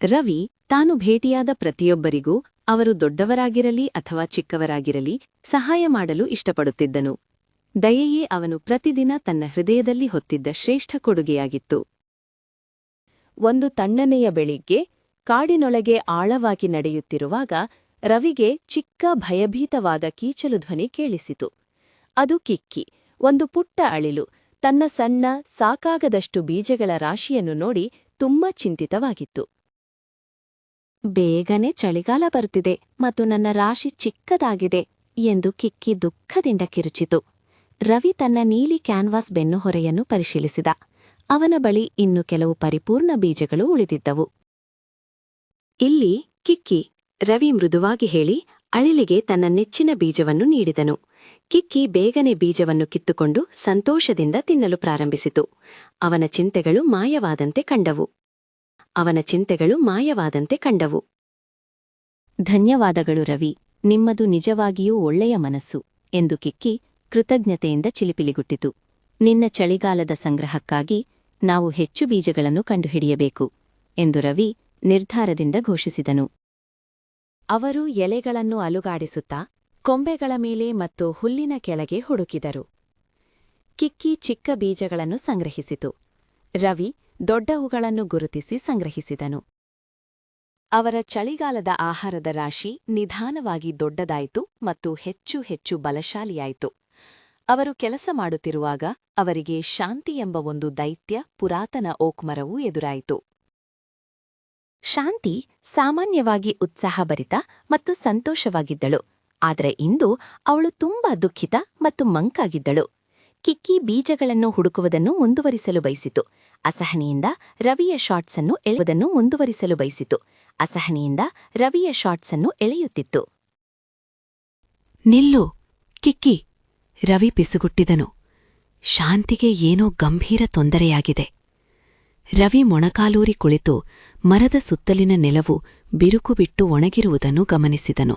ರವಿ ತಾನು ಭೇಟಿಯಾದ ಪ್ರತಿಯೊಬ್ಬರಿಗೂ ಅವರು ದೊಡ್ಡವರಾಗಿರಲಿ ಅಥವಾ ಚಿಕ್ಕವರಾಗಿರಲಿ ಸಹಾಯ ಮಾಡಲು ಇಷ್ಟಪಡುತ್ತಿದ್ದನು. ದಯೆಯೇ ಅವನು ಪ್ರತಿದಿನ ತನ್ನ ಹೃದಯದಲ್ಲಿ ಹೊತ್ತಿದ್ದ ಶ್ರೇಷ್ಠ ಕೊಡುಗೆಯಾಗಿತ್ತು. ಒಂದು ತಣ್ಣನೆಯ ಬೆಳಿಗ್ಗೆ ಕಾಡಿನೊಳಗೆ ಆಳವಾಗಿ ನಡೆಯುತ್ತಿರುವಾಗ ರವಿಗೆ ಚಿಕ್ಕ ಭಯಭೀತವಾದ ಕೀಚಲು ಧ್ವನಿ ಕೇಳಿಸಿತು. ಅದು ಕಿಕ್ಕಿ, ಒಂದು ಪುಟ್ಟ ಅಳಿಲು, ತನ್ನ ಸಣ್ಣ ಸಾಕಾಗದಷ್ಟು ಬೀಜಗಳ ರಾಶಿಯನ್ನು ನೋಡಿ ತುಂಬಾ ಚಿಂತಿತವಾಗಿತ್ತು. ಬೇಗನೆ ಚಳಿಗಾಲ ಬರುತ್ತಿದೆ ಮತ್ತು ನನ್ನ ರಾಶಿ ಚಿಕ್ಕದಾಗಿದೆ ಎಂದು ಕಿಕ್ಕಿ ದುಃಖದಿಂದ ಕಿರುಚಿತು. ರವಿ ತನ್ನ ನೀಲಿ ಕ್ಯಾನ್ವಾಸ್ ಬೆನ್ನುಹೊರೆಯನ್ನು ಪರಿಶೀಲಿಸಿದ. ಅವನ ಬಳಿ ಇನ್ನು ಕೆಲವು ಪರಿಪೂರ್ಣ ಬೀಜಗಳು ಉಳಿದಿದ್ದವು. ಇಲ್ಲಿ ಕಿಕ್ಕಿ, ರವಿ ಮೃದುವಾಗಿ ಹೇಳಿ ಅಳಿಲಿಗೆ ತನ್ನ ನೆಚ್ಚಿನ ಬೀಜವನ್ನು ನೀಡಿದನು. ಕಿಕ್ಕಿ ಬೇಗನೆ ಬೀಜವನ್ನು ಕಿತ್ತುಕೊಂಡು ಸಂತೋಷದಿಂದ ತಿನ್ನಲು ಪ್ರಾರಂಭಿಸಿತು. ಅವನ ಚಿಂತೆಗಳು ಮಾಯವಾದಂತೆ ಕಂಡವು. ಧನ್ಯವಾದಗಳು ರವಿ, ನಿಮ್ಮದು ನಿಜವಾಗಿಯೂ ಒಳ್ಳೆಯ ಮನಸ್ಸು ಎಂದು ಕಿಕ್ಕಿ ಕೃತಜ್ಞತೆಯಿಂದ ಚಿಲಿಪಿಲಿಗುಟ್ಟಿತು. ನಿನ್ನ ಚಳಿಗಾಲದ ಸಂಗ್ರಹಕ್ಕಾಗಿ ನಾವು ಹೆಚ್ಚು ಬೀಜಗಳನ್ನು ಕಂಡುಹಿಡಿಯಬೇಕು ಎಂದು ರವಿ ನಿರ್ಧಾರದಿಂದ ಘೋಷಿಸಿದನು. ಅವರು ಎಲೆಗಳನ್ನು ಅಲುಗಾಡಿಸುತ್ತಾ ಕೊಂಬೆಗಳ ಮೇಲೆ ಮತ್ತು ಹುಲ್ಲಿನ ಕೆಳಗೆ ಹುಡುಕಿದರು. ಕಿಕ್ಕಿ ಚಿಕ್ಕ ಬೀಜಗಳನ್ನು ಸಂಗ್ರಹಿಸಿತು. ರವಿ ದೊಡ್ಡವುಗಳನ್ನು ಗುರುತಿಸಿ ಸಂಗ್ರಹಿಸಿದನು. ಅವರ ಚಳಿಗಾಲದ ಆಹಾರದ ರಾಶಿ ನಿಧಾನವಾಗಿ ದೊಡ್ಡದಾಯಿತು ಮತ್ತು ಹೆಚ್ಚು ಹೆಚ್ಚು ಬಲಶಾಲಿಯಾಯಿತು. ಅವರು ಕೆಲಸ ಮಾಡುತ್ತಿರುವಾಗ ಅವರಿಗೆ ಶಾಂತಿ ಎಂಬ ಒಂದು ದೈತ್ಯ ಪುರಾತನ ಓಕ್ ಮರವೂ ಎದುರಾಯಿತು. ಶಾಂತಿ ಸಾಮಾನ್ಯವಾಗಿ ಉತ್ಸಾಹಭರಿತ ಮತ್ತು ಸಂತೋಷವಾಗಿದ್ದಳು, ಆದರೆ ಇಂದು ಅವಳು ತುಂಬಾ ದುಃಖಿತ ಮತ್ತು ಮಂಕಾಗಿದ್ದಳು. ಕಿಕ್ಕಿ ಬೀಜಗಳನ್ನು ಹುಡುಕುವುದನ್ನು ಮುಂದುವರಿಸಲು ಬಯಸಿತು. ಅಸಹನೆಯಿಂದ ರವಿಯ ಶಾಟ್ಸನ್ನು ಎಳೆಯುತ್ತಿತ್ತು. ನಿಲ್ಲು ಕಿಕ್ಕಿ, ರವಿ ಪಿಸುಗುಟ್ಟಿದನು. ಶಾಂತಿಗೆ ಏನೋ ಗಂಭೀರ ತೊಂದರೆಯಾಗಿದೆ. ರವಿ ಮೊಣಕಾಲೂರಿ ಕುಳಿತು ಮರದ ಸುತ್ತಲಿನ ನೆಲವು ಬಿರುಕು ಬಿಟ್ಟು ಒಣಗಿರುವುದನ್ನು ಗಮನಿಸಿದನು.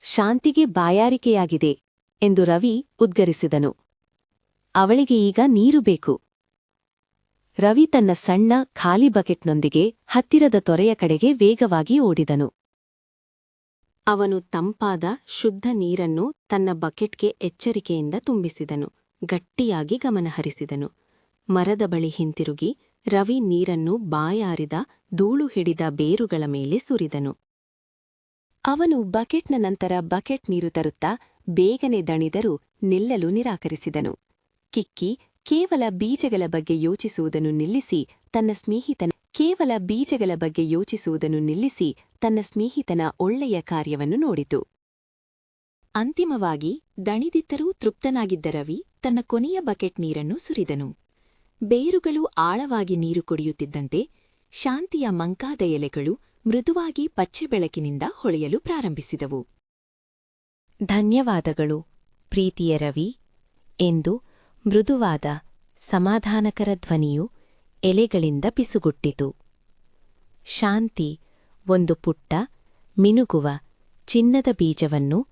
ಶಾಂತಿಗೆ ಬಾಯಾರಿಕೆಯಾಗಿದೆ ಎಂದು ರವಿ ಉದ್ಗರಿಸಿದನು. ಅವಳಿಗೆ ಈಗ ನೀರು ಬೇಕು. ರವಿ ತನ್ನ ಸಣ್ಣ ಖಾಲಿ ಬಕೆಟ್ನೊಂದಿಗೆ ಹತ್ತಿರದ ತೊರೆಯ ಕಡೆಗೆ ವೇಗವಾಗಿ ಓಡಿದನು. ಅವನು ತಂಪಾದ ಶುದ್ಧ ನೀರನ್ನು ತನ್ನ ಬಕೆಟ್ಗೆ ಎಚ್ಚರಿಕೆಯಿಂದ ತುಂಬಿಸಿದನು. ಗಟ್ಟಿಯಾಗಿ ಗಮನಹರಿಸಿದನು. ಮರದ ಬಳಿ ಹಿಂತಿರುಗಿ ರವಿ ನೀರನ್ನು ಬಾಯಾರಿದ ಧೂಳು ಹಿಡಿದ ಬೇರುಗಳ ಮೇಲೆ ಸುರಿದನು. ಅವನು ಬಕೆಟ್ನ ನಂತರ ಬಕೆಟ್ ನೀರು ತರುತ್ತಾ ಬೇಗನೆ ದಣಿದರೂ ನಿಲ್ಲಲು ನಿರಾಕರಿಸಿದನು. ಕಿಕ್ಕಿ ಕೇವಲ ಬೀಜಗಳ ಬಗ್ಗೆ ಯೋಚಿಸುವುದನ್ನು ನಿಲ್ಲಿಸಿ ತನ್ನ ಸ್ನೇಹಿತನ ಒಳ್ಳೆಯ ಕಾರ್ಯವನ್ನು ನೋಡಿತು. ಅಂತಿಮವಾಗಿ ದಣಿದಿದ್ದರೂ ತೃಪ್ತನಾಗಿದ್ದ ರವಿ ತನ್ನ ಕೊನೆಯ ಬಕೆಟ್ ನೀರನ್ನು ಸುರಿದನು. ಬೇರುಗಳು ಆಳವಾಗಿ ನೀರು ಕುಡಿಯುತ್ತಿದ್ದಂತೆ ಶಾಂತಿಯ ಮಂಕಾದ ಎಲೆಗಳು ಮೃದುವಾಗಿ ಪಚ್ಚೆ ಬೆಳಕಿನಿಂದ ಹೊಳೆಯಲು ಪ್ರಾರಂಭಿಸಿದವು. ಧನ್ಯವಾದಗಳು ಪ್ರೀತಿಯ ರವಿ ಎಂದು ಮೃದುವಾದ ಸಮಾಧಾನಕರ ಧ್ವನಿಯು ಎಲೆಗಳಿಂದ ಪಿಸುಗುಟ್ಟಿತು. ಶಾಂತಿ ಒಂದು ಪುಟ್ಟ ಮಿನುಗುವ ಚಿನ್ನದ ಬೀಜವನ್ನು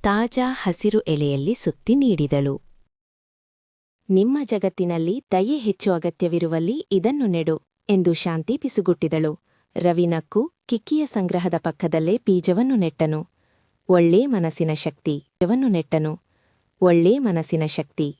ತಾಜಾ ಹಸಿರು ಎಲೆಯಲ್ಲಿ ಸುತ್ತಿ ನೀಡಿದಳು. ನಿಮ್ಮ ಜಗತ್ತಿನಲ್ಲಿ ದಯೆ ಹೆಚ್ಚು ಅಗತ್ಯವಿರುವಲ್ಲಿ ಇದನ್ನು ನೆಡು ಎಂದು ಶಾಂತಿ ಪಿಸುಗುಟ್ಟಿದಳು. ರವಿ ನಕ್ಕು ಕಿಕ್ಕಿಯ ಸಂಗ್ರಹದ ಪಕ್ಕದಲ್ಲೇ ಬೀಜವನ್ನು ನೆಟ್ಟನು. ಒಳ್ಳೆ ಮನಸ್ಸಿನ ಶಕ್ತಿ.